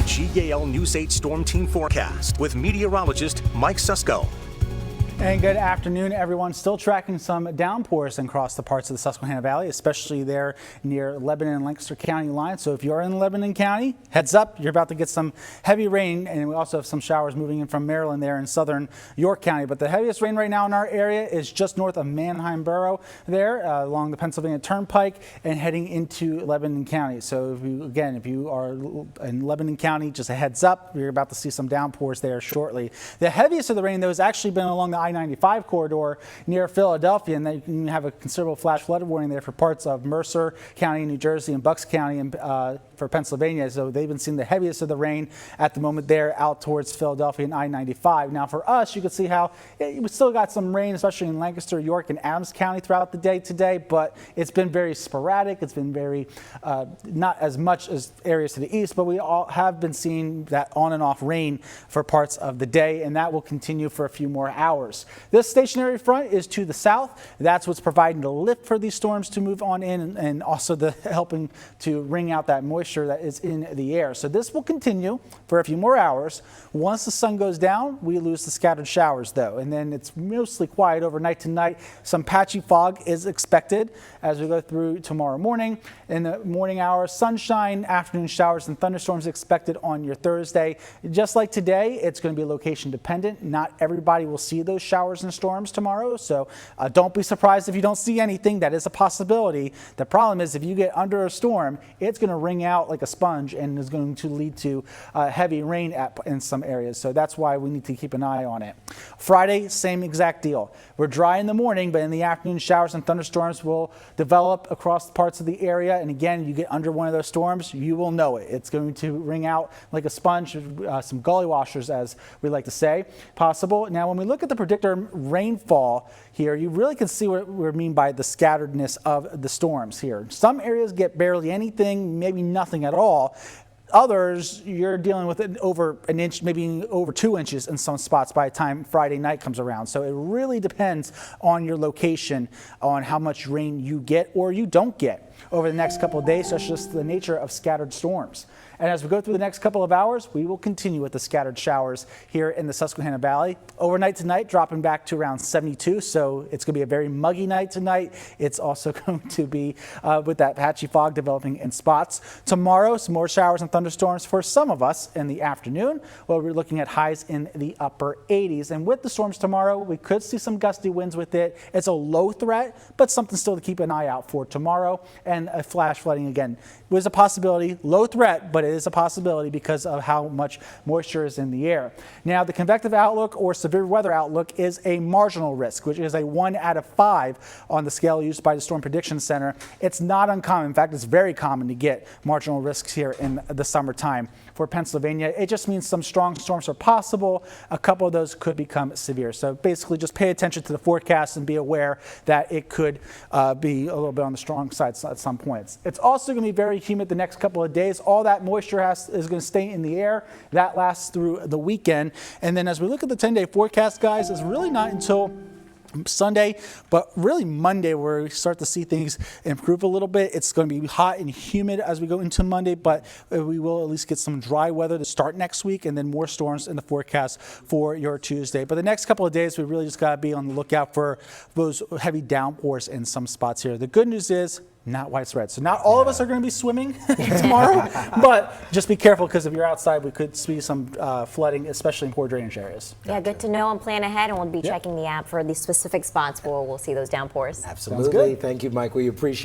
WGAL News 8 Storm Team Forecast with meteorologist Mike Susko. And good afternoon, everyone. Still tracking some downpours across the parts of the Susquehanna Valley, especially there near Lebanon and Lancaster County line. So if you're in Lebanon County, heads up, you're about to get some heavy rain. And we also have some showers moving in from Maryland there in southern York County. But the heaviest rain right now in our area is just north of Manheim Borough there along the Pennsylvania Turnpike and heading into Lebanon County. So if you are in Lebanon County, just a heads up, you're about to see some downpours there shortly. The heaviest of the rain, though, has actually been along the I-95 corridor near Philadelphia, and you can have a considerable flash flood warning there for parts of Mercer County, New Jersey, and Bucks County for Pennsylvania. So they've been seeing the heaviest of the rain at the moment there out towards Philadelphia and I-95. Now for us, you can see how we still got some rain, especially in Lancaster, York, and Adams County throughout the day today, but it's been very sporadic. It's been very not as much as areas to the east, but we all have been seeing that on and off rain for parts of the day, and that will continue for a few more hours. This stationary front is to the south. That's what's providing the lift for these storms to move on in, and also helping to wring out that moisture that is in the air. So this will continue for a few more hours. Once the sun goes down, we lose the scattered showers though, and then it's mostly quiet overnight tonight. Some patchy fog is expected as we go through tomorrow morning. In the morning hours, sunshine, afternoon showers and thunderstorms expected on your Thursday. Just like today, it's going to be location dependent. Not everybody will see those showers and storms tomorrow, so don't be surprised if you don't see anything. That is a possibility. The problem is if you get under a storm, it's going to wring out like a sponge and is going to lead to heavy rain in some areas. So that's why we need to keep an eye on it. Friday, same exact deal. We're dry in the morning, but in the afternoon, showers and thunderstorms will develop across parts of the area. And again, you get under one of those storms, you will know it. It's going to wring out like a sponge, some gully washers, as we like to say, possible. Now, when we look at the predictor rainfall here, you really can see what we mean by the scatteredness of the storms here. Some areas get barely anything, maybe nothing at all. Others, you're dealing with it over an inch, maybe over 2 inches in some spots by the time Friday night comes around. So it really depends on your location, on how much rain you get or you don't get over the next couple of days. That's just the nature of scattered storms. And as we go through the next couple of hours, we will continue with the scattered showers here in the Susquehanna Valley. Overnight tonight, dropping back to around 72. So it's going to be a very muggy night tonight. It's also going to be with that patchy fog developing in spots. Tomorrow, some more showers and thunderstorms for some of us in the afternoon. Well, we're looking at highs in the upper 80s. And with the storms tomorrow, we could see some gusty winds with it. It's a low threat, but something still to keep an eye out for tomorrow. And a flash flooding again was a possibility. Low threat, but it is a possibility because of how much moisture is in the air. Now, the convective outlook or severe weather outlook is a marginal risk, which is a 1 out of 5 on the scale used by the Storm Prediction Center. It's not uncommon. In fact, it's very common to get marginal risks here in the summertime for Pennsylvania. It just means some strong storms are possible. A couple of those could become severe. So basically just pay attention to the forecast and be aware that it could be a little bit on the strong side at some points. It's also going to be very humid the next couple of days. All that moisture is going to stay in the air. That lasts through the weekend. And then as we look at the 10-day forecast, guys, it's really not until Sunday, but really Monday where we start to see things improve a little bit. It's going to be hot and humid as we go into Monday, but we will at least get some dry weather to start next week and then more storms in the forecast for your Tuesday. But the next couple of days, we really just got to be on the lookout for those heavy downpours in some spots here. The good news is not widespread. So not all of us are going to be swimming tomorrow, but just be careful because if you're outside, we could see some flooding, especially in poor drainage areas. Yeah, good to know and plan ahead, and we'll be checking the app for the specific spots where we'll see those downpours. Absolutely. Thank you, Mike. We appreciate